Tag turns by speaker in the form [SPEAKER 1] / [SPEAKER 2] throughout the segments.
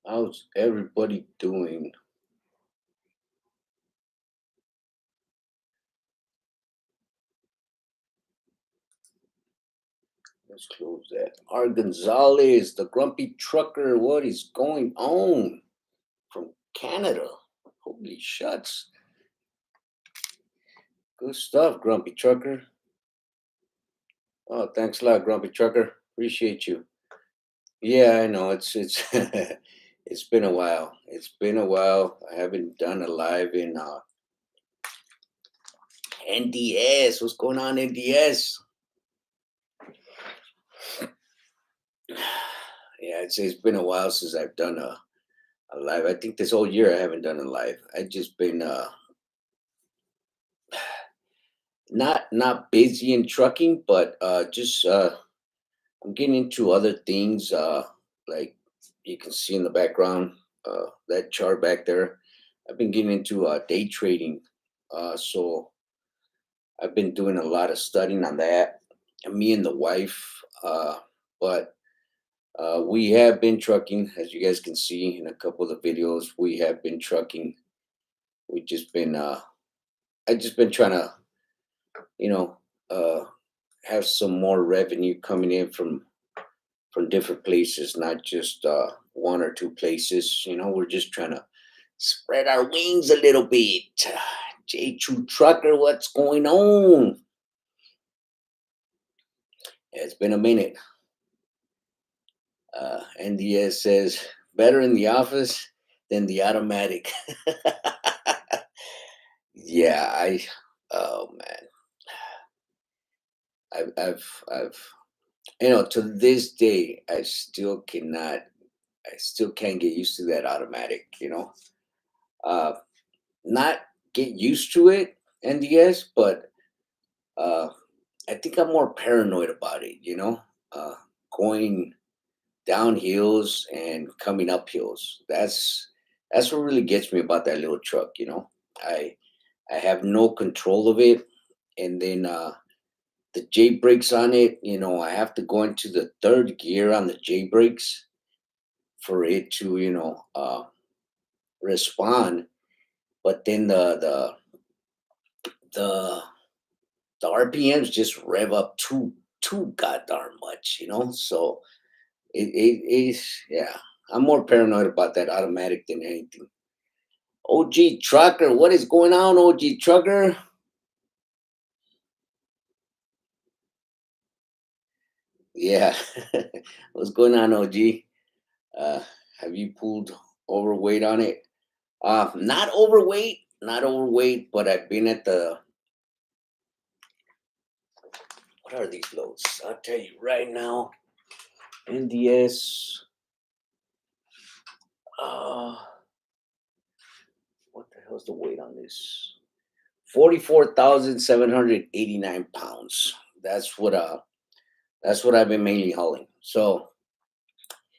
[SPEAKER 1] How's everybody doing? Let's close that. R. Gonzalez, the grumpy trucker. What is going on from Canada? Holy shucks. Good stuff, grumpy trucker. Oh, thanks a lot, grumpy trucker. Appreciate you. Yeah, I know. It's it's been a while. It's been a while. I haven't done a live in NDS. What's going on, NDS? Yeah, it's been a while since I've done a live. I think this whole year I haven't done a live. I just been not busy in trucking, but just I'm getting into other things. Like you can see in the background, that chart back there. I've been getting into day trading. So I've been doing a lot of studying on that. And me and the wife, but we have been trucking, as you guys can see in a couple of the videos. We have been trucking. We just been I just been trying to, you know, uh, have some more revenue coming in from different places, not just one or two places. We're just trying to spread our wings a little bit. J True Trucker, what's going on? It's been a minute. NDS says better in the office than the automatic. Yeah, oh man, I've to this day, I still can't get used to that automatic. Uh, not get used to it, NDS, but uh, I think I'm more paranoid about it. Going down hills and coming up hills. That's what really gets me about that little truck. I I have no control of it, and then the J brakes on it. I have to go into the third gear on the J brakes for it to respond. But then the the RPMs just rev up too goddamn much. So it is, yeah. I'm more paranoid about that automatic than anything. OG trucker, what is going on, OG trucker? Yeah. What's going on, OG? uh have you pulled overweight on it? Not overweight, but I've been at the, what are these loads? I'll tell you right now. NDS, uh what the hell's the weight on this? 44,789 pounds. That's what I've been mainly hauling. So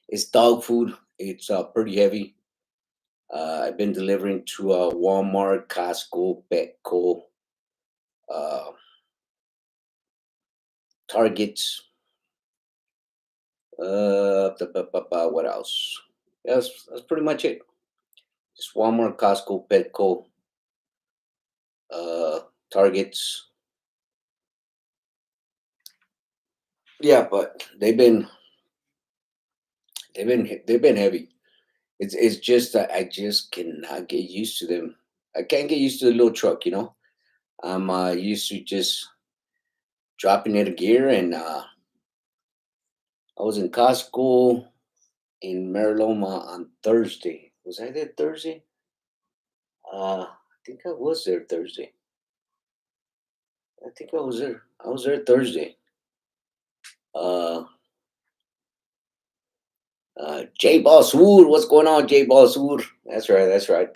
[SPEAKER 1] it's dog food. It's pretty heavy. I've been delivering to Walmart, Costco, Petco, uh, Targets. What else? That's pretty much it. Just Walmart, Costco, Petco, uh, Targets. Yeah, but they've been heavy. It's just that I just cannot get used to them. I can't get used to the little truck. I'm used to just dropping it a gear, and I was in Costco in Mariloma on Thursday. Was I there Thursday? I think I was there Thursday. I think I was there. I was there Thursday. Uh, J Boss Wood, what's going on, J Boss Wood? That's right. That's right.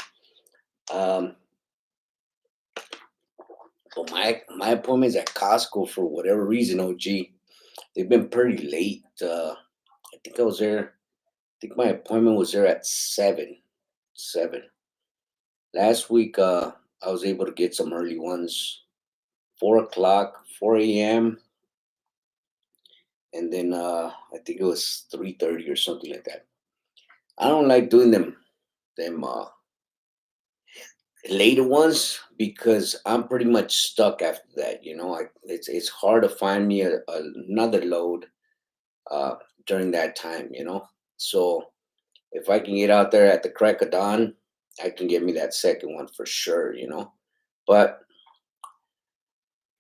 [SPEAKER 1] Um, but my appointments at Costco for whatever reason, OG, they've been pretty late. I think I was there. I think my appointment was there at 7. 7. Last week, I was able to get some early ones. 4 o'clock, 4 a.m., and then I think it was 3:30 or something like that. I don't like doing them later ones because I'm pretty much stuck after that. It's hard to find me another load uh, during that time. So if I can get out there at the crack of dawn, I can get me that second one for sure. But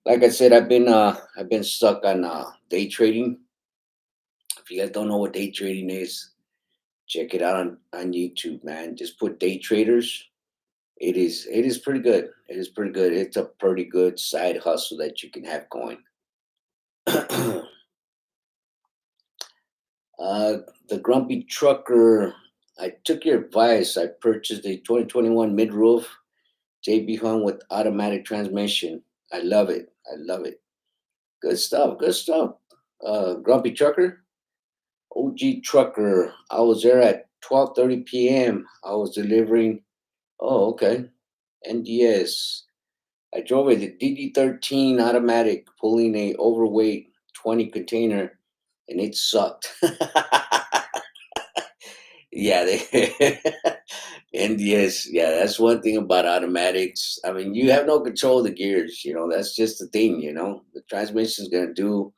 [SPEAKER 1] like I said, I've been stuck on day trading. If you guys don't know what day trading is, check it out on YouTube, man. Just put day traders. It is pretty good. It is pretty good. It's a pretty good side hustle that you can have going. uh, the Grumpy Trucker. I took your advice. I purchased a 2021 mid roof JB Hung with automatic transmission. I love it. I love it. Good stuff. Good stuff. Grumpy Trucker, OG Trucker. I was there at 12:30 p.m. I was delivering. Oh, okay. NDS. I drove a DD13 automatic pulling a overweight 20 container, and it sucked. Yeah, they NDS. Yeah, that's one thing about automatics. I mean, you have no control of the gears. That's just the thing. The transmission's gonna do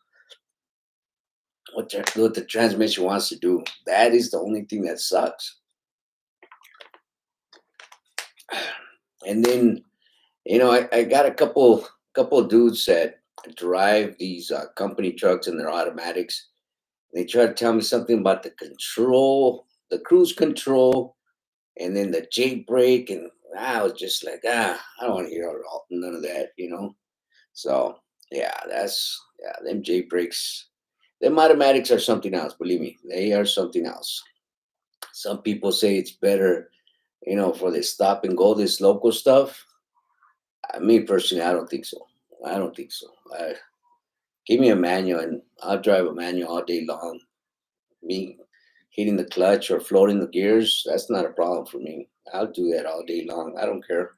[SPEAKER 1] what the transmission wants to do. That is the only thing that sucks. And then I got a couple of dudes that drive these company trucks and their automatics. They try to tell me something about the control, the cruise control, and then the J brake, and I was just like, I don't want to hear none of that. So yeah, them J brakes, them automatics are something else. Believe me, they are something else. Some people say it's better, for the stop and go, this local stuff. Me personally, I don't think so. I don't think so. Give me a manual, and I'll drive a manual all day long. Me hitting the clutch or floating the gears, that's not a problem for me. I'll do that all day long. I don't care.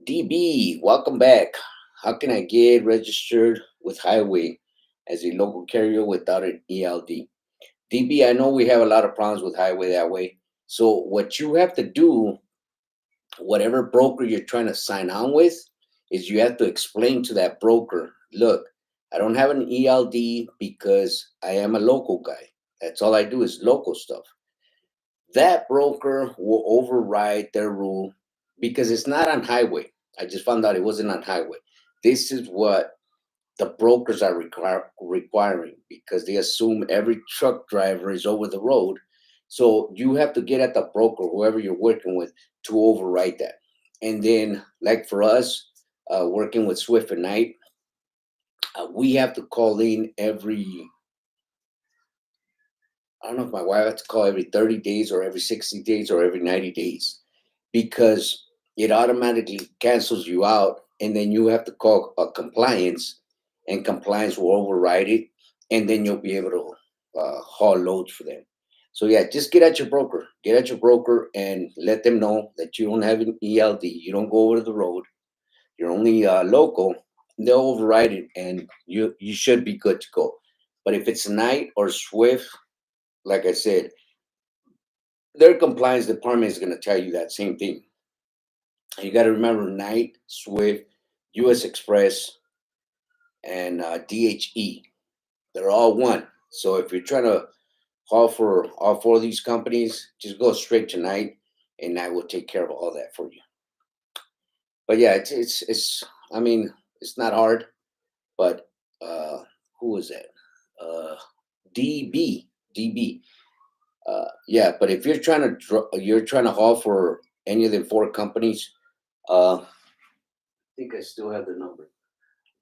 [SPEAKER 1] DB, welcome back. How can I get registered with Highway as a local carrier without an ELD? DB, I know we have a lot of problems with Highway that way. So, what you have to do, whatever broker you're trying to sign on with, is you have to explain to that broker, look, I don't have an ELD because I am a local guy. That's all I do is local stuff. That broker will override their rule because it's not on highway. I just found out it wasn't on highway. This is what the brokers are requiring because they assume every truck driver is over the road. So you have to get at the broker, whoever you're working with, to override that. And then, like for us, working with Swift at night, we have to call in every, I don't know if my wife has to call every 30 days or every 60 days or every 90 days because it automatically cancels you out. And then you have to call compliance, and compliance will override it. And then you'll be able to haul loads for them. So, yeah, just get at your broker. Get at your broker and let them know that you don't have an ELD. You don't go over the road. You're only local. They'll override it and you should be good to go. But if it's night or Swift, like I said, their compliance department is going to tell you that same thing. You got to remember Knight, Swift, US Express, and DHE. They're all one. So if you're trying to haul for all four of these companies, just go straight to Knight, and Knight will take care of all that for you. But yeah, it's. I mean, it's not hard. But uh, who was that? Uh, DB. Yeah, but if you're trying to haul for any of the four companies, I think I still have the number.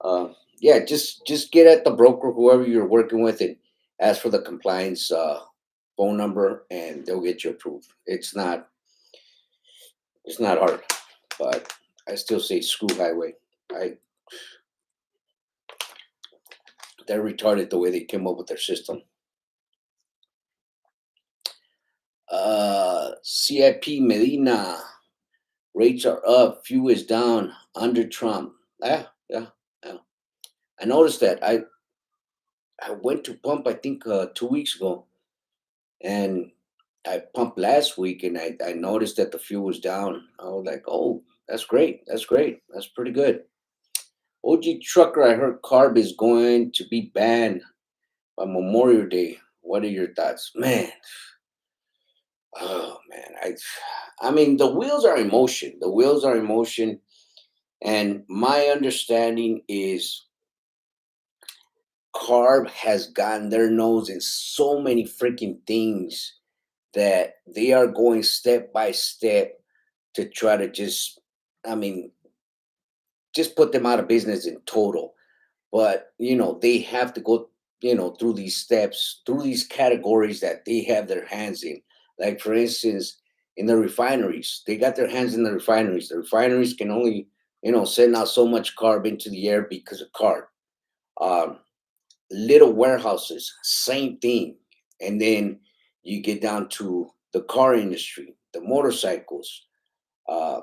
[SPEAKER 1] Uh, yeah, just get at the broker, whoever you're working with, and ask for the compliance phone number, and they'll get you approved. It's not hard, but I still say screw highway. I They're retarded the way they came up with their system. CIP Medina, rates are up, fuel is down under Trump. Yeah. Yeah. I noticed that. I went to pump, I think 2 weeks ago, and I pumped last week and I noticed that the fuel was down. I was like, oh, that's great. That's great. That's pretty good. OG Trucker, I heard CARB is going to be banned by Memorial Day. What are your thoughts? Man, oh man. I mean the wheels are in motion. The wheels are in motion. And my understanding is CARB has gotten their nose in so many freaking things that they are going step by step to try to just, I mean, just put them out of business in total. But, they have to go, through these steps, through these categories that they have their hands in. Like, for instance, in the refineries, they got their hands in the refineries. The refineries can only, send out so much carb into the air because of carb. Um, Little warehouses, same thing. And then you get down to the car industry, the motorcycles, uh,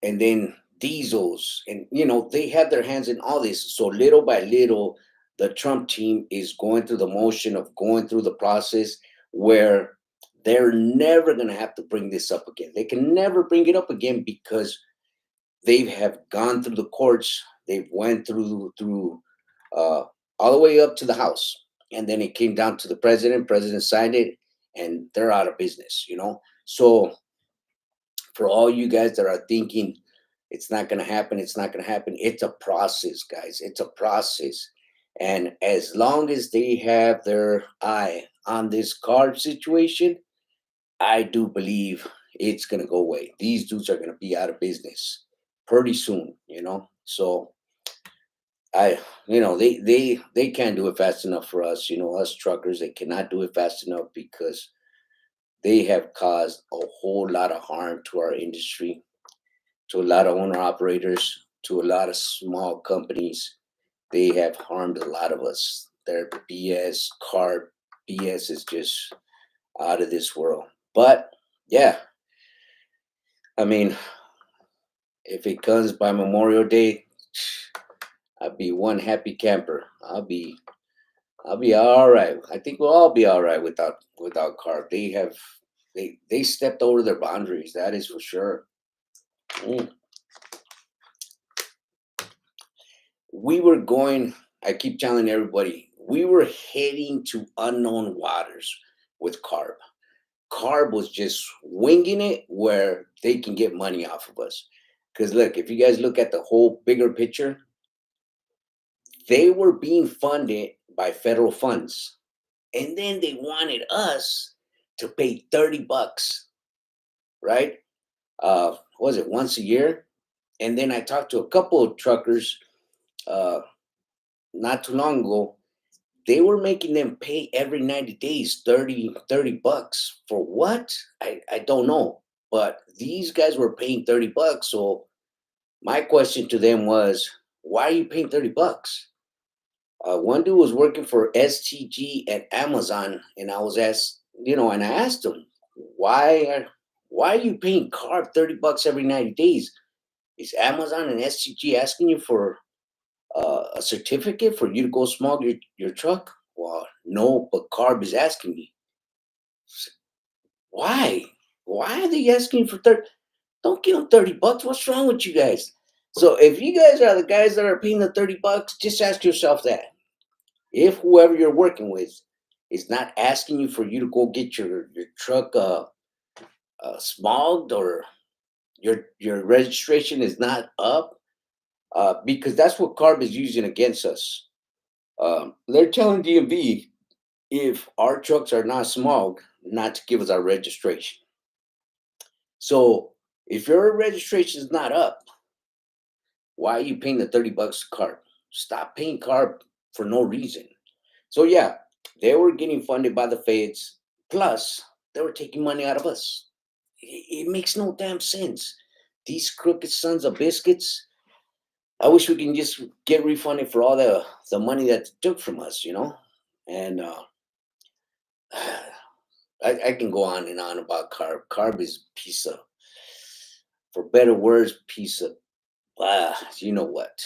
[SPEAKER 1] and then diesels. And, they have their hands in all this. So little by little, the Trump team is going through the motion of going through the process where they're never going to have to bring this up again. They can never bring it up again because they have gone through the courts. They've went through uh, all the way up to the House, and then it came down to the president. President signed it, and they're out of business. So for all you guys that are thinking it's not going to happen, it's not going to happen. It's a process, guys. It's a process, and as long as they have their eye on this card situation, I do believe it's going to go away. These dudes are going to be out of business pretty soon. So I, they can't do it fast enough for us. Us truckers, they cannot do it fast enough because they have caused a whole lot of harm to our industry, to a lot of owner operators, to a lot of small companies. They have harmed a lot of us. Their BS card BS is just out of this world. But yeah, I mean, if it comes by Memorial Day, I'll be one happy camper. I'll be all right. I think we'll all be all right without CARB. They stepped over their boundaries. That is for sure. Mm. We were going. I keep telling everybody we were heading to unknown waters with CARB. CARB was just winging it where they can get money off of us. Because look, if you guys look at the whole bigger picture, they were being funded by federal funds. And then they wanted us to pay 30 bucks, right? Was it once a year? And then I talked to a couple of truckers uh, not too long ago. They were making them pay every 90 days 30 bucks for what? I don't know. But these guys were paying 30 bucks. So my question to them was, why are you paying 30 bucks? One dude was working for STG at Amazon, and I was asked, and I asked him, why are you paying CARB 30 bucks every 90 days? Is Amazon and STG asking you for a certificate for you to go smog your truck? Well, no, but CARB is asking me. Why? Why are they asking for 30? Don't give them 30 bucks. What's wrong with you guys? So if you guys are the guys that are paying the 30 bucks, just ask yourself that. If whoever you're working with is not asking you for you to go get your truck smogged, or your registration is not up, because that's what CARB is using against us. They're telling DMV if our trucks are not smogged, not to give us our registration. So if your registration is not up, why are you paying the 30 bucks to CARB? Stop paying CARB for no reason. So yeah, they were getting funded by the feds. Plus, they were taking money out of us. It makes no damn sense. These crooked sons of biscuits. I wish we can just get refunded for all the money that they took from us, And I can go on and on about CARB. CARB is piece of, for better words, piece of. You know what?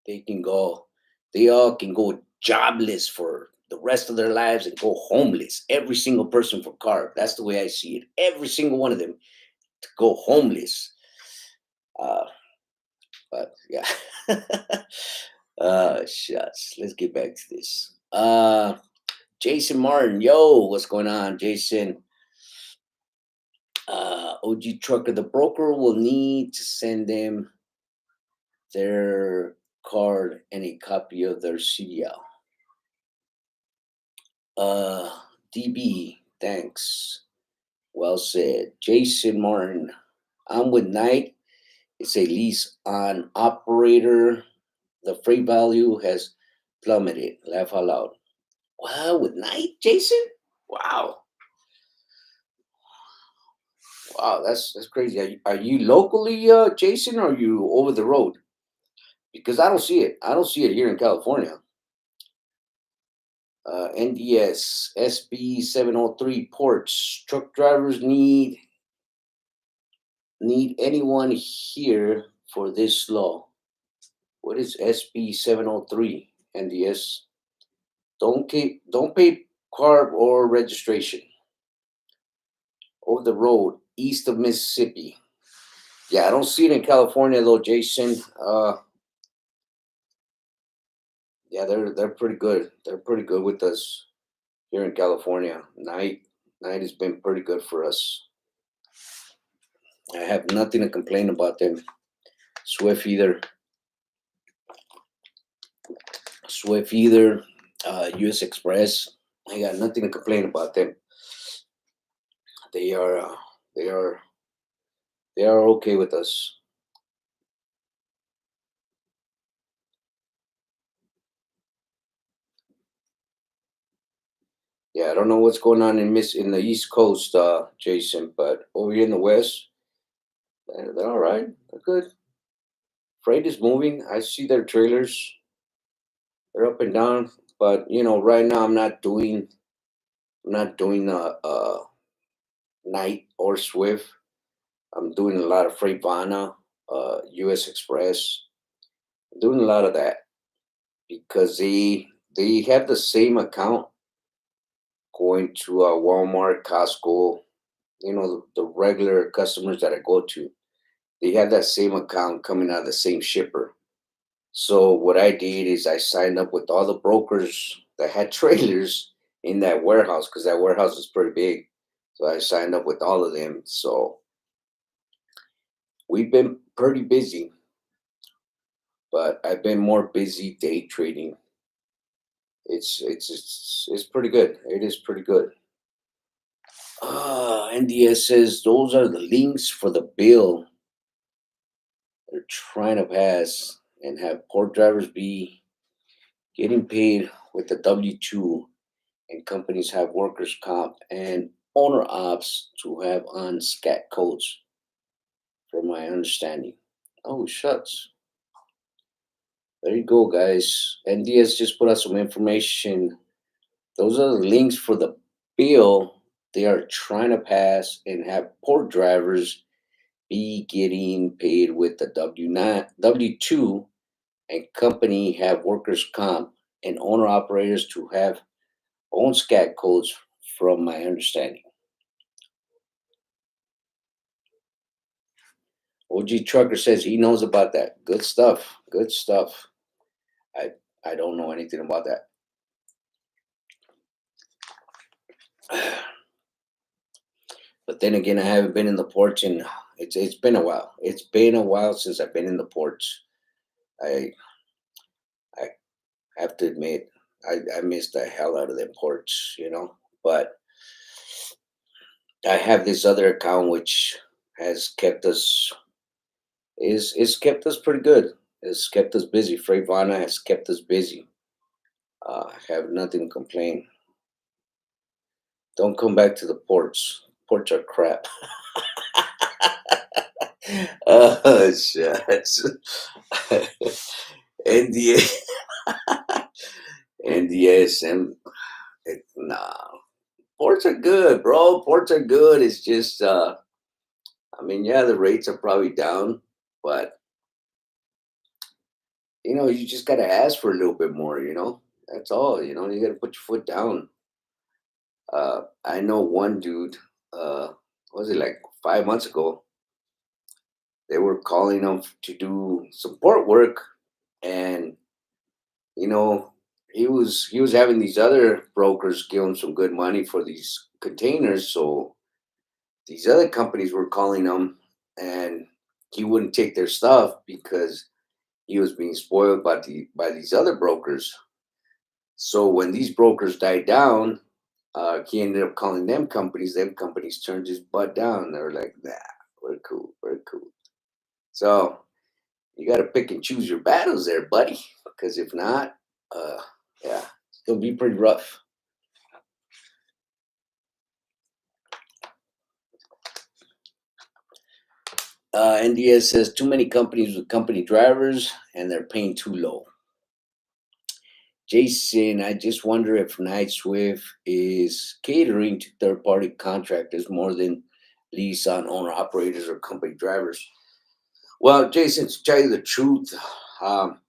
[SPEAKER 1] They can go. They all can go jobless for the rest of their lives and go homeless. Every single person for CARB. That's the way I see it. Every single one of them to go homeless. Uh, but yeah. Shucks. Let's get back to this. Jason Martin, yo, what's going on, Jason? OG Trucker, the broker will need to send them their card and a copy of their CDL. DB, thanks. Well said. Jason Martin, I'm with Knight. It's a lease on operator. The freight value has plummeted. Laugh out loud. Wow, with Knight, Jason? Wow. Wow, that's crazy. Are you locally, Jason, or are you over the road? Because I don't see it. I don't see it here in California. NDS SB 703 ports. Truck drivers need anyone here for this law. What is SB 703? NDS. Don't pay carb or registration. Over the road east of Mississippi. Yeah, I don't see it in California though, Jason. Yeah, they're pretty good. They're pretty good with us here in California. Night has been pretty good for us. I have nothing to complain about them. Swift either. Swift either. US Express. I got nothing to complain about them. They are they are they are okay with us. Yeah, I don't know what's going on in the East Coast, Jason, but over here in the West, they're all right. They're good. Freight is moving. I see their trailers. They're up and down. But right now I'm not doing Night or Swift. I'm doing a lot of Freightvana, US Express. I'm doing a lot of that because they have the same account going to Walmart, Costco. The regular customers that I go to, they have that same account coming out of the same shipper. So what I did is I signed up with all the brokers that had trailers in that warehouse because that warehouse is pretty big. So I signed up with all of them. So we've been pretty busy, but I've been more busy day trading. It's pretty good. It is pretty good. NDS says those are the links for the bill they're trying to pass and have port drivers be getting paid with the W-2 and companies have workers' comp and owner ops to have on scat codes, from my understanding. Oh, shucks. There you go, guys. NDS just put out some information. Those are the links for the bill they are trying to pass and have port drivers be getting paid with the W9, W2, and company have workers' comp and owner operators to have own scat codes, from my understanding. OG Trucker says he knows about that. Good stuff. Good stuff. I I don't know anything about that. But then again, I haven't been in the ports and it's been a while. It's been a while since I've been in the ports. I I have to admit, I miss the hell out of them ports. But I have this other account which has kept us is kept us pretty good. It's kept us busy. Freightvana has kept us busy. I have nothing to complain. Don't come back to the ports. Ports are crap. Oh, shucks. NDA, NDS, and nah. Ports are good, bro. Ports are good. It's just, I mean, yeah, the rates are probably down, but you just gotta ask for a little bit more. That's all. You got to put your foot down. I know one dude. What was it like 5 months ago? They were calling him to do support work, and you know he was having these other brokers give him some good money for these containers. So these other companies were calling him, and he wouldn't take their stuff because he was being spoiled by these other brokers. So when these brokers died down, he ended up calling them companies. Them companies turned his butt down. They were like, "Nah, we're cool, we're cool." So you got to pick and choose your battles there, buddy. Because if not, uh, yeah, it's gonna be pretty rough. NDS says too many companies with company drivers and they're paying too low. Jason, I just wonder if Night Swift is catering to third party contractors more than lease on owner operators or company drivers. Well, Jason, to tell you the truth, um,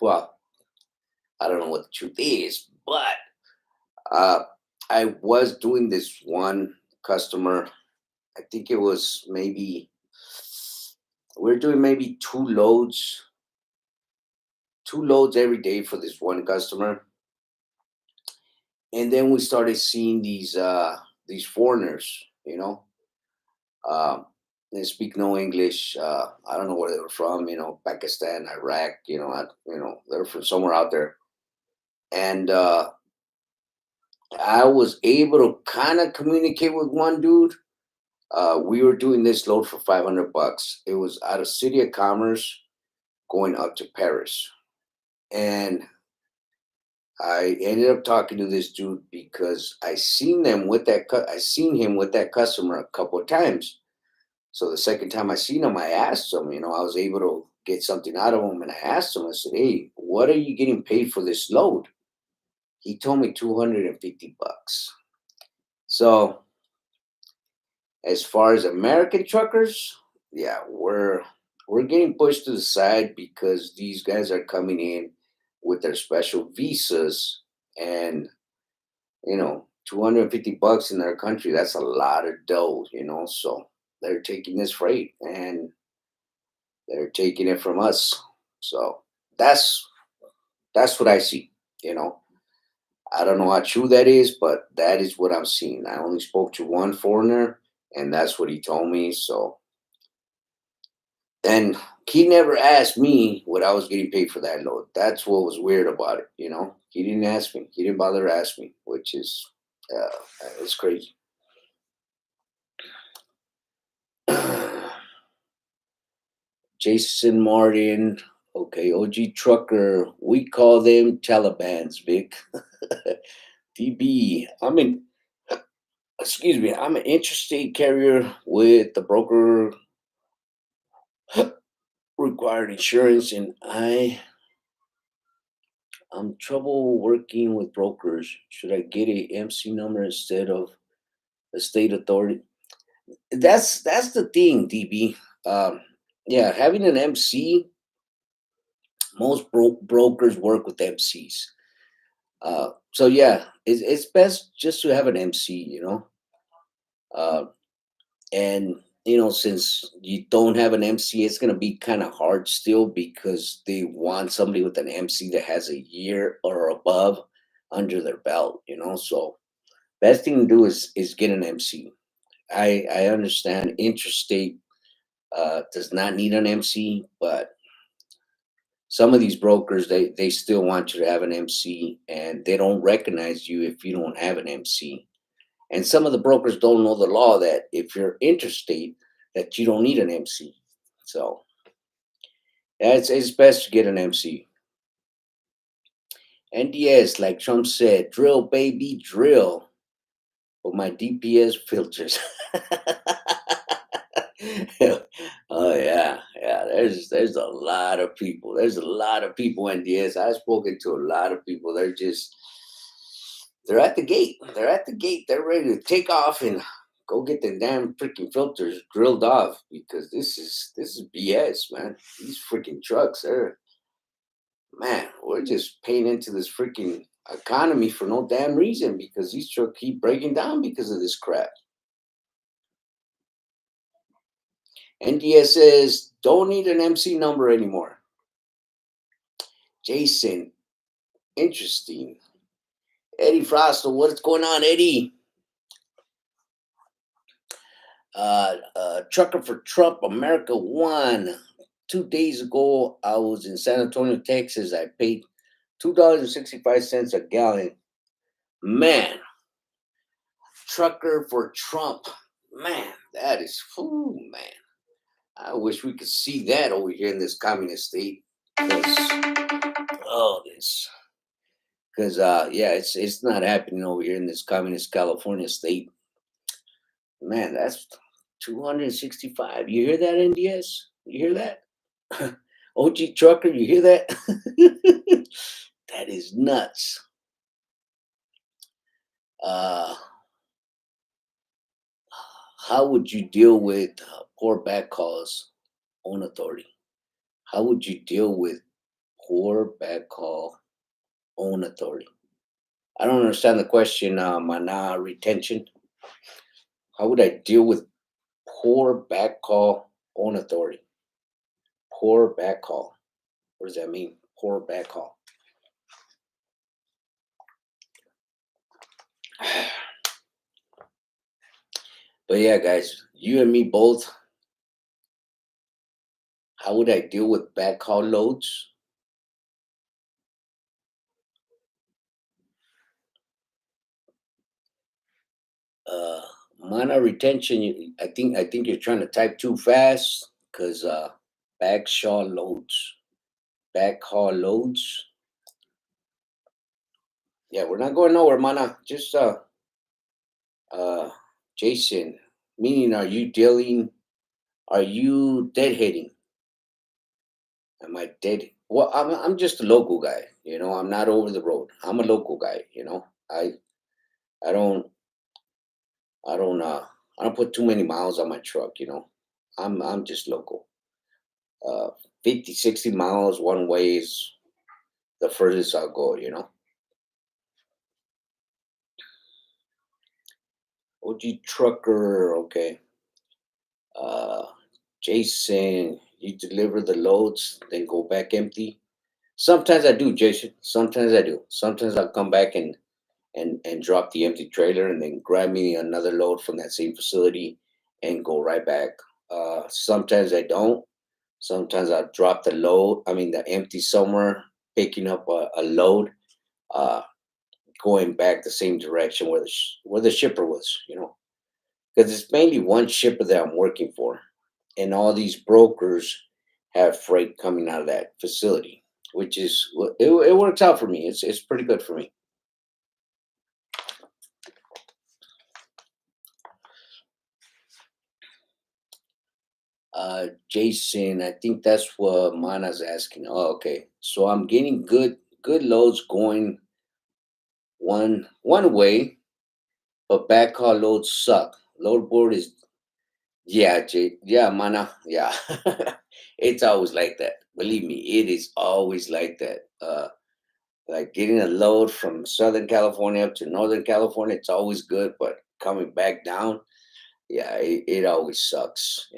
[SPEAKER 1] well, I don't know what the truth is, but uh, I was doing this one customer. I think it was maybe we're doing maybe two loads every day for this one customer, and then we started seeing these foreigners, um, they speak no English. I don't know where they were from, Pakistan, Iraq, they're from somewhere out there. And I was able to kind of communicate with one dude. We were doing this load for 500 bucks. It was out of City of Commerce going up to Paris. And I ended up talking to this dude because I seen him with that customer a couple of times. So the second time I seen him, I asked him, I was able to get something out of him, and I asked him, I said, "Hey, what are you getting paid for this load?" He told me 250 bucks. So as far as American truckers, yeah, we're getting pushed to the side because these guys are coming in with their special visas, and 250 bucks in their country, that's a lot of dough, so they're taking this freight and they're taking it from us. So that's that's what I see. You know, I don't know how true that is, but that is what I'm seeing. I only spoke to one foreigner, and that's what he told me. So, and he never asked me what I was getting paid for that load. That's what was weird about it. He didn't ask me. He didn't bother to ask me, which is it's crazy. Jason Martin. Okay, OG Trucker. We call them Taliban's, Vic. DB. I'm an interstate carrier with the broker required insurance, and I'm trouble working with brokers. Should I get a MC number instead of a state authority? That's the thing, DB. Um, yeah, having an MC, most brokers work with MCs. So yeah, it's best just to have an MC, uh, and since you don't have an MC, it's going to be kind of hard still because they want somebody with an MC that has a year or above under their belt. So best thing to do is get an MC. I understand interstate does not need an MC, but some of these brokers they still want you to have an MC, and they don't recognize you if you don't have an MC. And some of the brokers don't know the law that if you're interstate, that you don't need an MC. So yeah, it's best to get an MC. NDS, like Trump said, drill baby, drill. With my DPS filters. Oh yeah, yeah. There's a lot of people. There's a lot of people in DS. I've spoken to a lot of people. They're at the gate. They're at the gate. They're ready to take off and go get the damn freaking filters drilled off because this is BS, man. These freaking trucks, Man, we're just paying into this freaking economy for no damn reason because these trucks keep breaking down because of this crap. NDS says don't need an MC number anymore. Jason, interesting. Eddie Frosto, what's going on, Eddie? Trucker for Trump, America won. 2 days ago, I was in San Antonio, Texas. I paid $2.65 a gallon. Man, trucker for Trump. Man, that is, whew, man. I wish we could see that over here in this communist state. 'Cause, oh, this. Because, yeah, it's not happening over here in this communist California state. Man, that's 265. You hear that, NDS? You hear that? OG trucker, you hear that? That is nuts. Uh, how would you deal with poor backcalls on authority? How would you deal with poor backcall on authority? I don't understand the question, Mana retention. How would I deal with poor backcall on authority? Poor backcall. What does that mean? Poor backcall. But yeah, guys, you and me both. How would I deal with backhaul loads? Uh, Mana retention. I think you're trying to type too fast because backhaul loads. Backhaul loads. Yeah, we're not going nowhere, Mana. Just uh, Jason. Meaning, are you dealing? Are you deadheading? Am I dead? Well, I'm just a local guy. I'm not over the road. I'm a local guy. I don't I don't I don't put too many miles on my truck. I'm just local. Uh 50, 60 miles one way is the furthest I'll go. OG trucker, okay. Uh Jason, you deliver the loads, then go back empty. Sometimes I do, Jason. Sometimes I do. Sometimes I'll come back and drop the empty trailer and then grab me another load from that same facility and go right back. Sometimes I don't. Sometimes I drop the load, I mean the empty somewhere, picking up a load, uh, going back the same direction where the shipper was. Because it's mainly one shipper that I'm working for, and all these brokers have freight coming out of that facility, which is it works out for me. It's pretty good for me. Jason, I think that's what Mana's asking. Oh, okay. So I'm getting good loads going one way, but backhaul loads suck. Load board is yeah, yeah, Mana, yeah. It's always like that. Believe me, it is always like that. Like getting a load from Southern California up to Northern California, it's always good, but coming back down, yeah, it always sucks.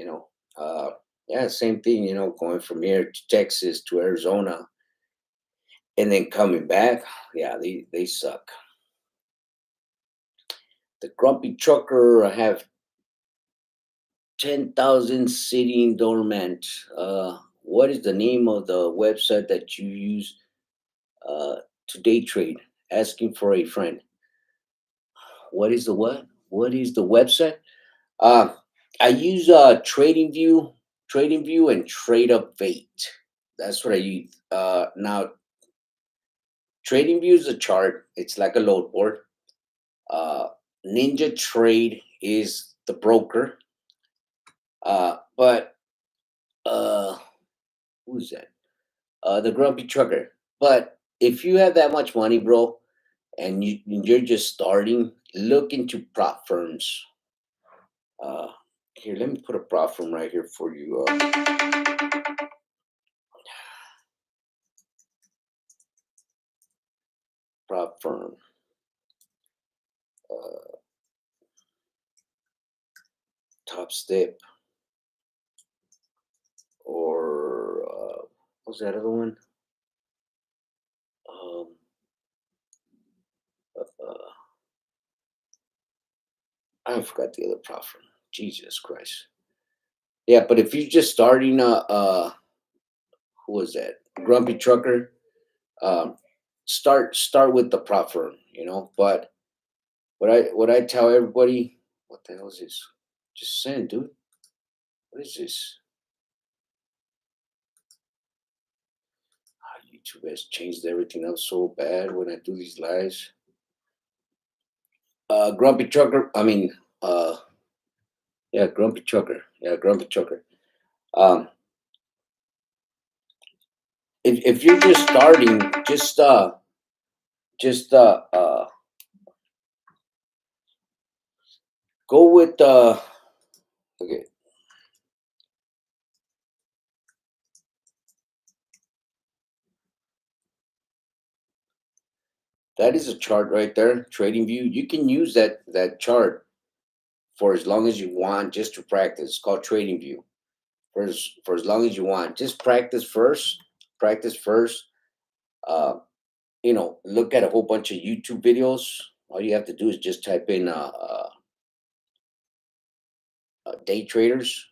[SPEAKER 1] Yeah, same thing, going from here to Texas to Arizona and then coming back, yeah, they suck. The grumpy trucker, I have 10,000 sitting dormant. What is the name of the website that you use uh, to day trade? Asking for a friend. What is the what? What is the website? Uh, I use TradingView, and Trade Update. That's what I use. Now, TradingView is a chart. It's like a load board. Uh, Ninja Trade is the broker. But who's that? The Grumpy Trucker. But if you have that much money, bro, and you're just starting, look into prop firms. Uh, Here, let me put a prop firm right here for you. prop firm. Uh, Top Step or what's that other one? Um, uh, I forgot the other prop firm. Jesus Christ. Yeah, but if you're just starting, who was that? Grumpy Trucker. Um, start with the prop firm, But what I tell everybody, what the hell is this? Just send, dude. What is this? YouTube has changed everything up so bad when I do these lives. Grumpy Trucker. I mean, yeah, Grumpy Trucker. Yeah, Grumpy Trucker. Um, if you're just starting, just go with okay. That is a chart right there, Trading View. You can use that chart for as long as you want, just to practice. It's called Trading View. For as long as you want, just practice first. Practice first. Uh, look at a whole bunch of YouTube videos. All you have to do is just type in day traders,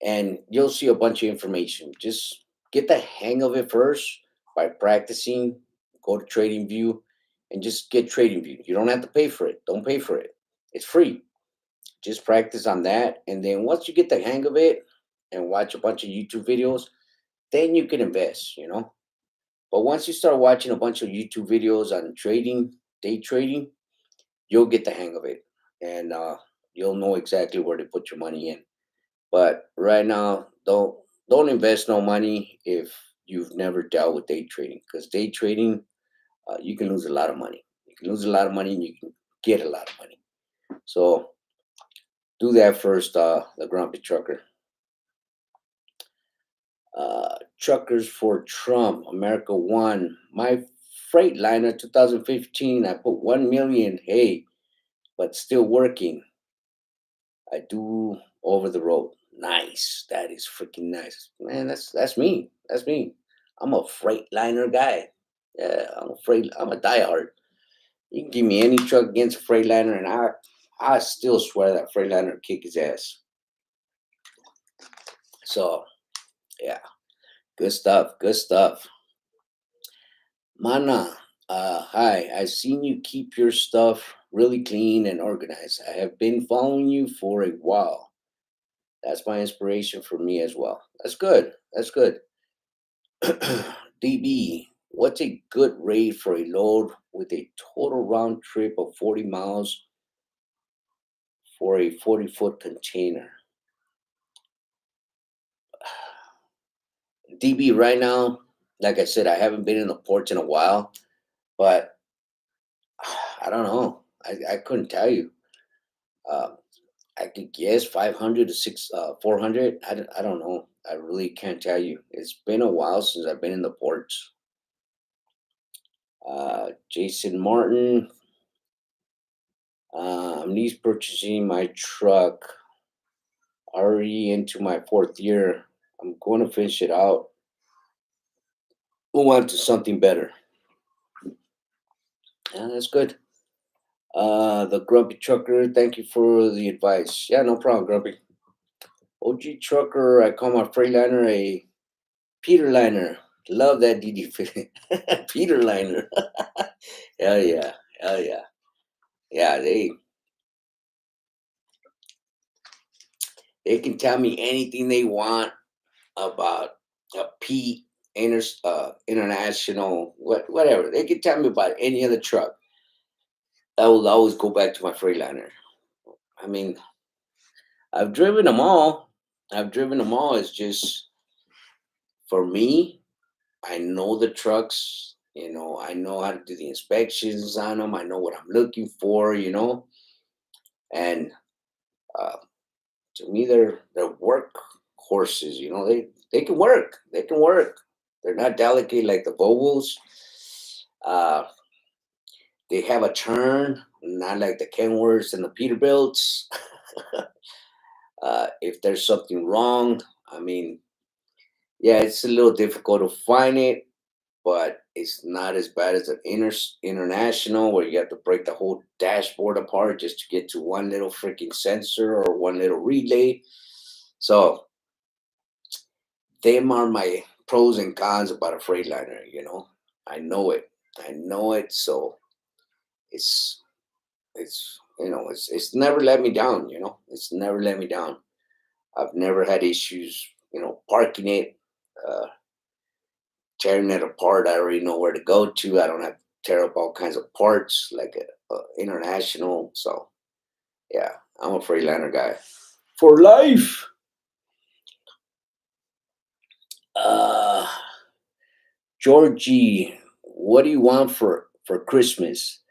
[SPEAKER 1] and you'll see a bunch of information. Just get the hang of it first by practicing. Go to Trading View and just get Trading View. You don't have to pay for it. Don't pay for it. It's free. Just practice on that, and then once you get the hang of it and watch a bunch of YouTube videos, then you can invest. But once you start watching a bunch of YouTube videos on trading, day trading, you'll get the hang of it, and you'll know exactly where to put your money in. But right now, don't invest no money if you've never dealt with day trading, because day trading, you can lose a lot of money. You can lose a lot of money, and you can get a lot of money. So do that first, the Grumpy Trucker. Truckers for Trump, America One. My Freightliner 2015, I put 1 million. Hey, but still working. I do over the road. Nice. That is freaking nice. Man, that's me. That's me. I'm a Freightliner guy. Yeah, I'm a diehard. You can give me any truck against a Freightliner, and I still swear that Freightliner will kick his ass. So yeah, good stuff. Good stuff. Mana, hi. I've seen you keep your stuff really clean and organized. I have been following you for a while. That's my inspiration for me as well. That's good. That's good. DB, what's a good rate for a load with a total round trip of 40 miles for a 40-foot container? DB, right now, like I said, I haven't been in the ports in a while, but I don't know. I couldn't tell you. Uh, I could guess 500 to 400. I don't know. I really can't tell you. It's been a while since I've been in the ports. Jason Martin, I'm lease purchasing my truck already into my fourth year. I'm going to finish it out. Move on to something better. Yeah, that's good. The Grumpy Trucker, thank you for the advice. Yeah, no problem, Grumpy. OG Trucker, I call my Freightliner a Peter Liner. Love that DD Peter Liner. Hell yeah. Hell yeah. Yeah, they can tell me anything they want about a Pete international whatever. They can tell me about any other truck. I will always go back to my Freightliner. I mean, I've driven them all. I've driven them all. It's just for me, I know the trucks. I know how to do the inspections on them. I know what I'm looking for. And uh, to me, they're work horses. They can work. They can work. They're not delicate like the Volvos. Uh, They have a turn, not like the Kenworths and the Peterbilts. If there's something wrong, I mean, yeah, it's a little difficult to find it, but it's not as bad as an international where you have to break the whole dashboard apart just to get to one little freaking sensor or one little relay. So them are my pros and cons about a Freightliner. I know it. I know it. So it's it's never let me down. It's never let me down. I've never had issues parking it, uh, tearing it apart. I already know where to go to. I don't have to tear up all kinds of parts like a international. So yeah, I'm a Freightliner guy for life. Uh, Georgie, what do you want for Christmas?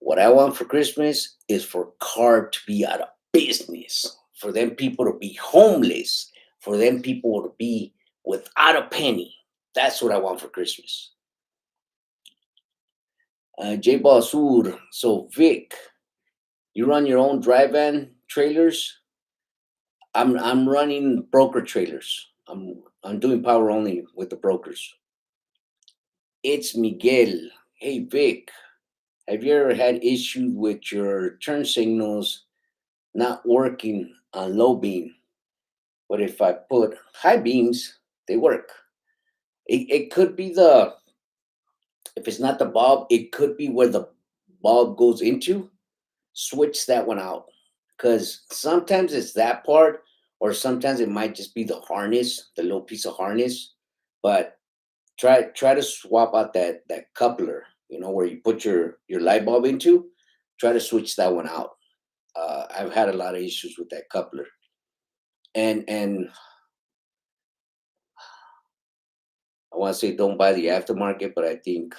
[SPEAKER 1] What I want for Christmas is for CARB to be out of business, for them people to be homeless, for them people to be without a penny. That's what I want for Christmas. J Basur, so Vic, you run your own dry van trailers. I'm running broker trailers. I'm doing power only with the brokers. It's Miguel. Hey Vic, have you ever had issues with your turn signals not working on low beam? But if I put high beams, they work. It could be if it's not the bulb, it could be where the bulb goes into. Switch that one out. Because sometimes it's that part, or sometimes it might just be the harness, the little piece of harness. But try to swap out that coupler, where you put your light bulb into. Try to switch that one out. I've had a lot of issues with that coupler. And I want to say don't buy the aftermarket, but I think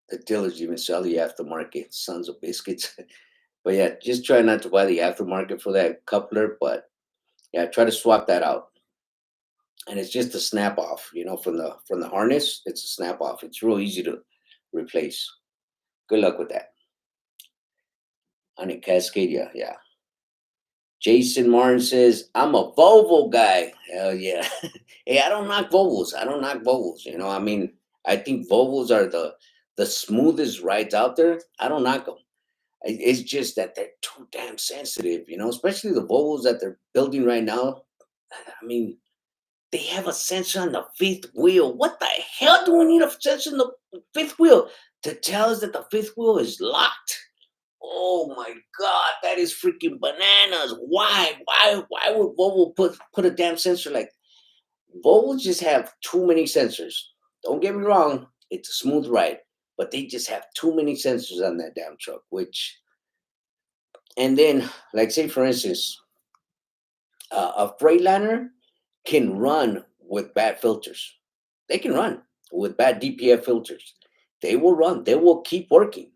[SPEAKER 1] the dealers even sell the aftermarket, sons of biscuits. But yeah, just try not to buy the aftermarket for that coupler. But yeah, try to swap that out. And it's just a snap off from the harness. It's a snap off. It's real easy to replace. Good luck with that. On a Cascadia, yeah. Jason Martin says, I'm a Volvo guy. Hell yeah. Hey, I don't knock Volvos. I don't knock Volvos. I mean, I think Volvos are the smoothest rides out there. I don't knock them. It's just that they're too damn sensitive, especially the Volvos that they're building right now. I mean, they have a sensor on the fifth wheel. What the hell do we need a sensor on the fifth wheel to tell us that the fifth wheel is locked? Oh my god, that is freaking bananas. Why? Why would Volvo put a damn sensor like Volvo just have too many sensors. Don't get me wrong, it's a smooth ride, but they just have too many sensors on that damn truck, and then like say for instance, a Freightliner can run with bad filters. They can run with bad DPF filters. They will run. They will keep working.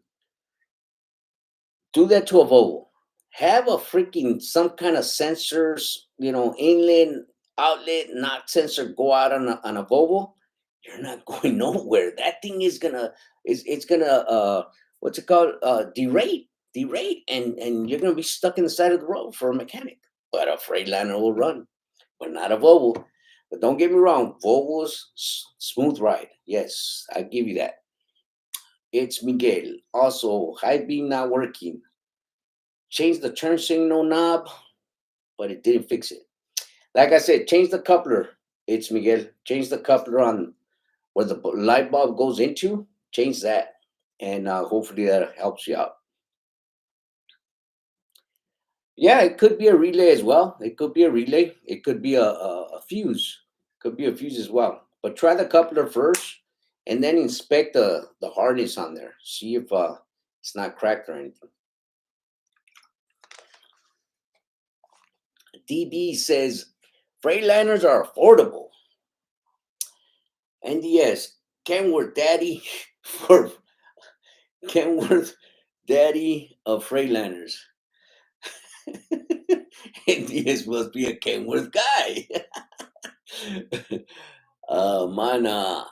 [SPEAKER 1] Do that to a Volvo. Have a freaking some kind of sensors, inlet, outlet, not sensor go out on a Volvo. You're not going nowhere. That thing is gonna it's gonna what's it called? Derate, and you're gonna be stuck in the side of the road for a mechanic. But a Freightliner will run, but not a Volvo. But don't get me wrong, Volvo's smooth ride. Yes, I give you that. It's Miguel. Also, high beam not working. Changed the turn signal knob, but it didn't fix it. Like I said, change the coupler. It's Miguel. Change the coupler on where the light bulb goes into. Change that, and hopefully that helps you out. Yeah, it could be a relay as well. It could be a relay. It could be a fuse. Could be a fuse as well. But try the coupler first, and then inspect the harness on there. See if it's not cracked or anything. DB says Freightliners are affordable. NDS Kenworth Daddy for Kenworth Daddy of Freightliners. NDS must be a Kenworth guy. Mana.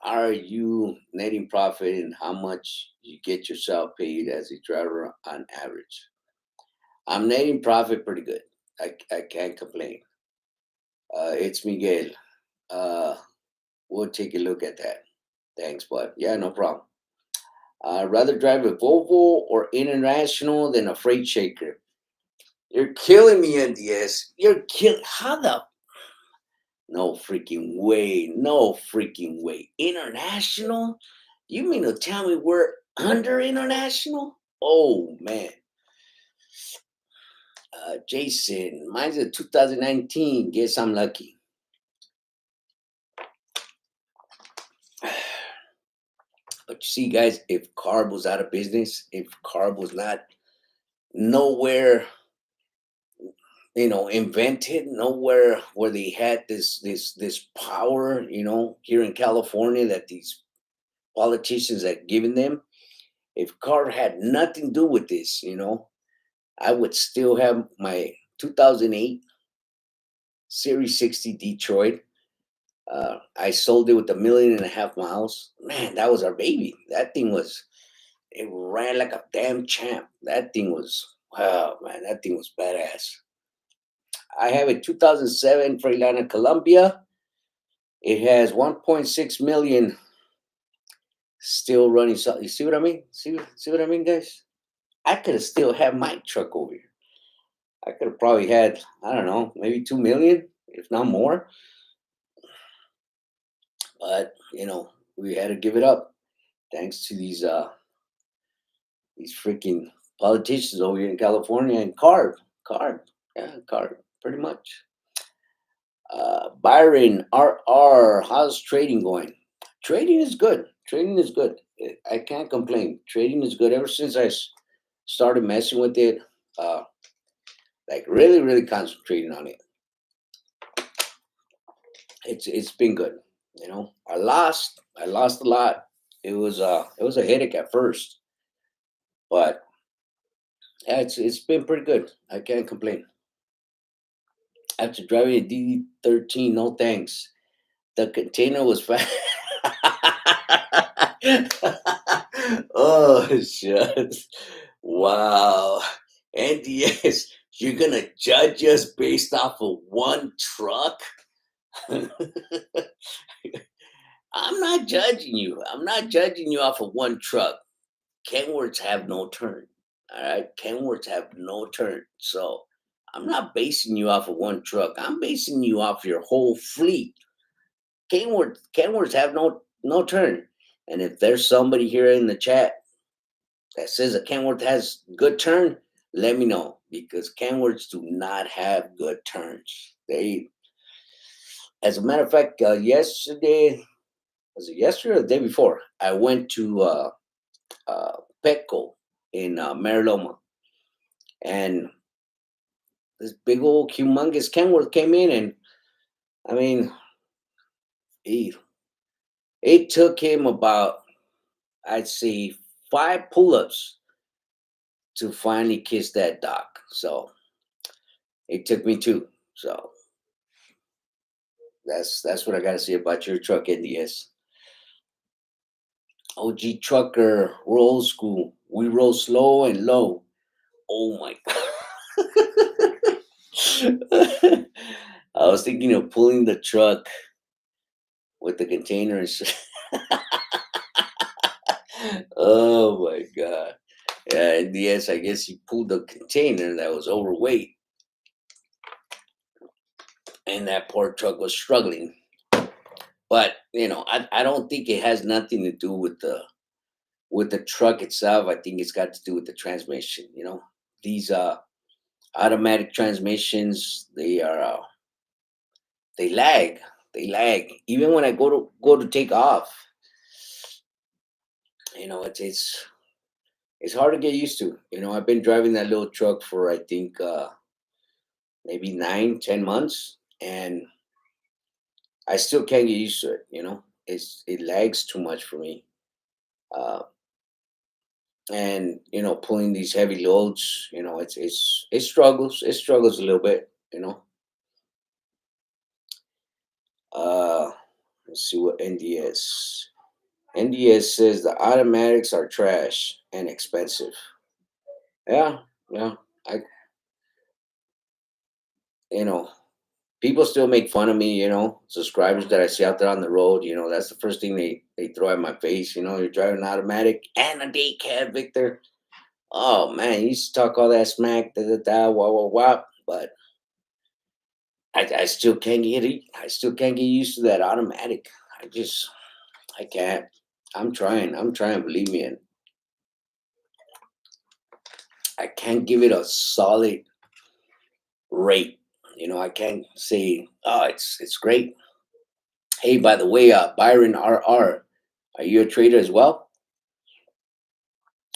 [SPEAKER 1] are you netting profit and how much you get yourself paid as a driver on average? I'm netting profit pretty good. I can't complain. It's Miguel. Uh, we'll take a look at that. Thanks, bud. Yeah, no problem. I'd rather drive a Volvo or International than a freight shaker. You're killing me, NDS. You're killing. How the? No freaking way. No freaking way. International? You mean to tell me we're under international? Oh, man. Jason, mine's a 2019. Guess I'm lucky. But you see, guys, if CARB was out of business, if CARB was not nowhere, invented, nowhere where they had this power, here in California that these politicians had given them. If CARB had nothing to do with this, I would still have my 2008 Series 60 Detroit. I sold it with 1.5 million miles. Man, that was our baby. That thing was, it ran like a damn champ. That thing was, wow, man, that thing was badass. I have a 2007 Freightliner Columbia. It has 1.6 million still running. So, you see what I mean? See what I mean, guys? I could have still had my truck over here. I could have probably had, I don't know, maybe 2 million, if not more. But, we had to give it up thanks to these freaking politicians over here in California and CARB, yeah, CARB, pretty much. Byron RR, how's trading going? Trading is good. Trading is good. I can't complain. Trading is good. Ever since started messing with it, uh, like really, really concentrating on it, it's been good. I lost a lot. It was a headache at first, but yeah, it's been pretty good. I can't complain. After driving a D13, no thanks. The container was fat. Oh, shucks. Wow. And yes, you're going to judge us based off of one truck? I'm not judging you. I'm not judging you off of one truck. Kenworths have no turn. All right. Kenworths have no turn. So I'm not basing you off of one truck. I'm basing you off your whole fleet. Kenworths have no turn. And if there's somebody here in the chat that says a Kenworth has good turn, let me know because Kenworths do not have good turns. As a matter of fact, yesterday, was it yesterday or the day before? I went to Petco in Mariloma, and this big old humongous Kenworth came in, and I mean, he, it took him about, I'd say, 5 pull-ups to finally kiss that dock. So it took me 2. So that's what I got to say about your truck, NDS. OG trucker, we're old school. We roll slow and low. Oh my god. I was thinking of pulling the truck with the containers. Oh my god. Yeah, NDS, I guess he pulled the container that was overweight, and that poor truck was struggling. But I don't think it has nothing to do with the truck itself. I think it's got to do with the transmission. These automatic transmissions, they lag. They lag. Even when I go to take off, it's hard to get used to. I've been driving that little truck for I think maybe 9, 10 months, and I still can't get used to it. It lags too much for me. Uh, and pulling these heavy loads, it struggles a little bit. uh let's see what NDS. NDS says the automatics are trash and expensive. Yeah, yeah. I, you know, people still make fun of me. Subscribers that I see out there on the road. That's the first thing they throw at my face. You're driving an automatic and a day cab, Victor. Oh man, you used to talk all that smack, da da da, wah wah wah. But I still can't get it. I still can't get used to that automatic. I can't. I'm trying. I'm trying. Believe me, and I can't give it a solid rate. I can't say, oh, it's great. Hey, by the way, Byron RR, are you a trader as well?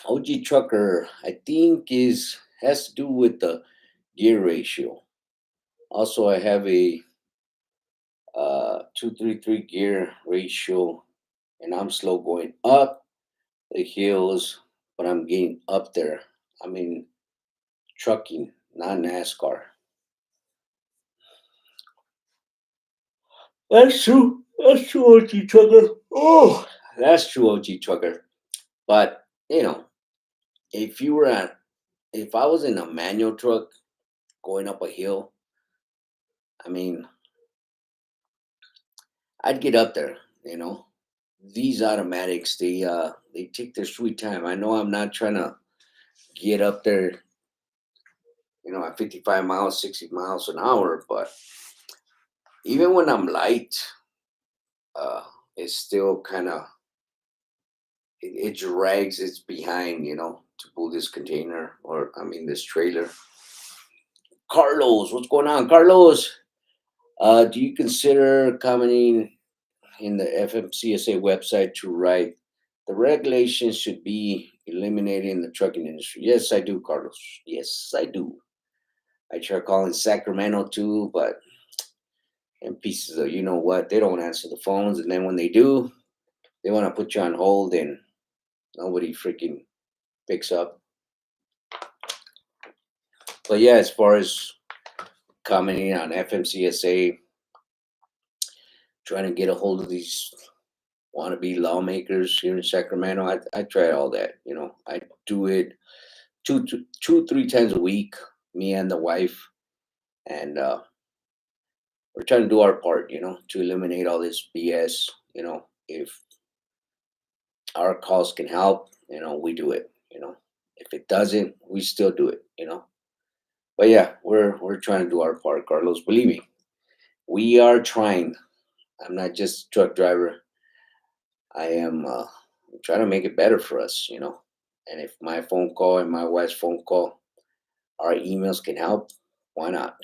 [SPEAKER 1] OG Trucker, I think is has to do with the gear ratio. Also, I have a 233 gear ratio, and I'm slow going up the hills, but I'm getting up there. I mean, trucking, not NASCAR. That's true. That's true, OG Trucker. Oh, that's true, OG Trucker. But if you were at, if I was in a manual truck going up a hill, I mean, I'd get up there. These automatics, they take their sweet time. I know I'm not trying to get up there, at 55 miles, 60 miles an hour, but even when I'm light, uh, it's still kind of it drags its behind, to pull this container or I mean this trailer. Carlos, what's going on, Carlos? Do you consider commenting in the FMCSA website to write the regulations should be eliminated in the trucking industry? Yes, I do, Carlos. Yes, I do. I try calling Sacramento too, but and pieces of what they don't answer the phones, and then when they do, they want to put you on hold, and nobody freaking picks up. But yeah, as far as commenting on FMCSA, trying to get a hold of these wannabe lawmakers here in Sacramento, I try all that. I do it two, 3 times a week. Me and the wife, and we're trying to do our part. To eliminate all this BS. If our cause can help, we do it. If it doesn't, we still do it. But yeah, we're trying to do our part, Carlos. Believe me, we are trying. I'm not just a truck driver. I am trying to make it better for us. And if my phone call and my wife's phone call, our emails can help, why not?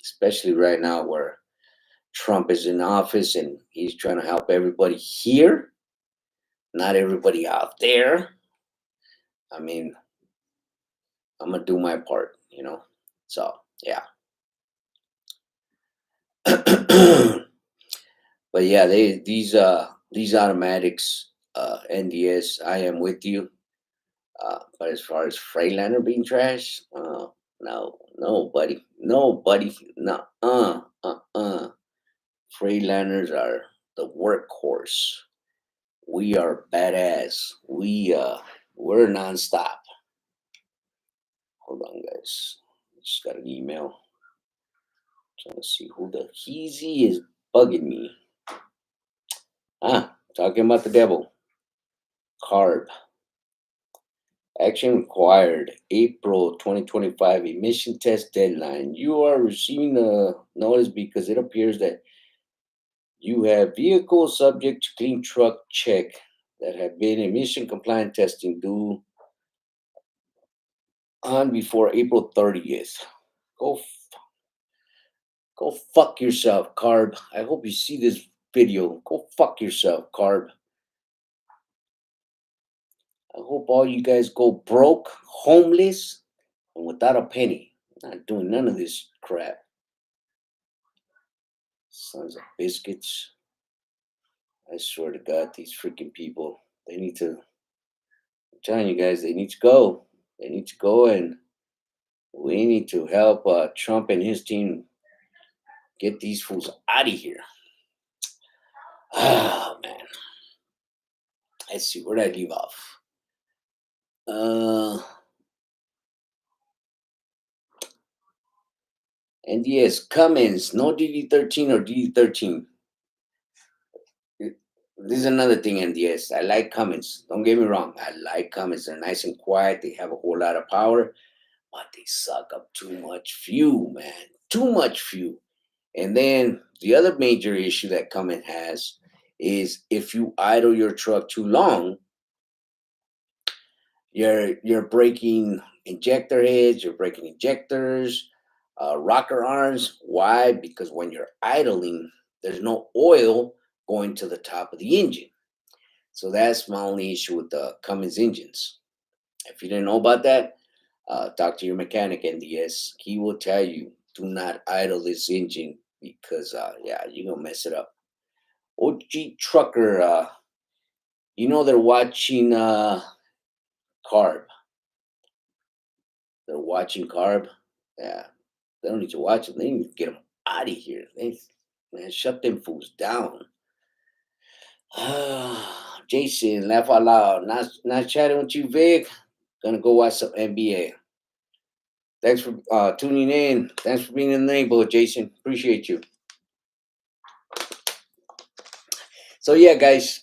[SPEAKER 1] Especially right now where Trump is in office and he's trying to help everybody here, not everybody out there. I mean, I'm gonna do my part. So yeah. But yeah, these automatics, NDS, I am with you. But as far as Freightliner being trash, no, nobody, nobody, no, Freightliners are the workhorse. We are badass. We're nonstop. Hold on, guys. Just got an email. Trying to see who the heezy is bugging me. Talking about the devil. CARB. Action required. April 2025 emission test deadline. You are receiving a notice because it appears that you have vehicles subject to clean truck check that have been emission compliant testing due on before April 30th. Go go fuck yourself, Carb. I hope you see this video. Go fuck yourself, Carb. I hope all you guys go broke, homeless, and without a penny. Not doing none of this crap. Sons of biscuits. I swear to God, these freaking people, they need to, I'm telling you guys, they need to go. They need to go, and we need to help Trump and his team get these fools out of here. Oh, man. Let's see, where did I leave off? Uh, and yes, Cummins, no DD13 or DD13. This is another thing, NDS. I like Cummins. Don't get me wrong. I like Cummins. They're nice and quiet. They have a whole lot of power, but they suck up too much fuel, man. Too much fuel. And then the other major issue that Cummins has is if you idle your truck too long, you're breaking injector heads, you're breaking injectors, rocker arms. Why? Because when you're idling, there's no oil going to the top of the engine. So that's my only issue with the Cummins engines. If you didn't know about that, talk to your mechanic, NDS. He will tell you do not idle this engine because, yeah, you're going to mess it up. OG Trucker, they're watching CARB. They're watching CARB. Yeah, they don't need to watch them. They need to get them out of here. Man, shut them fools down. Jason, laugh out loud. Not chatting with you, Vic. Gonna go watch some NBA. Thanks for tuning in. Thanks for being in the neighborhood, Jason. Appreciate you. So yeah, guys,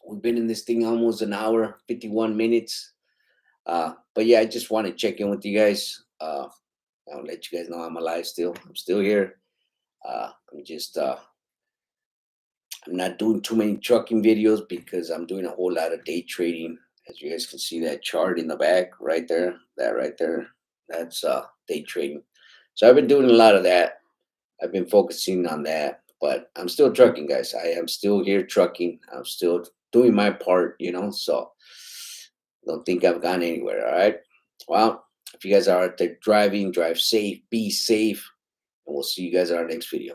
[SPEAKER 1] we've been in this thing almost an hour, 51 minutes. But yeah, I just want to check in with you guys. I'll let you guys know I'm alive still. I'm still here. I'm just I'm not doing too many trucking videos because I'm doing a whole lot of day trading. As you guys can see that chart in the back right there, that right there, that's day trading. So I've been doing a lot of that. I've been focusing on that, but I'm still trucking, guys. I am still here trucking. I'm still doing my part. So don't think I've gone anywhere. All right. Well, if you guys are out there driving, drive safe, be safe, and we'll see you guys in our next video.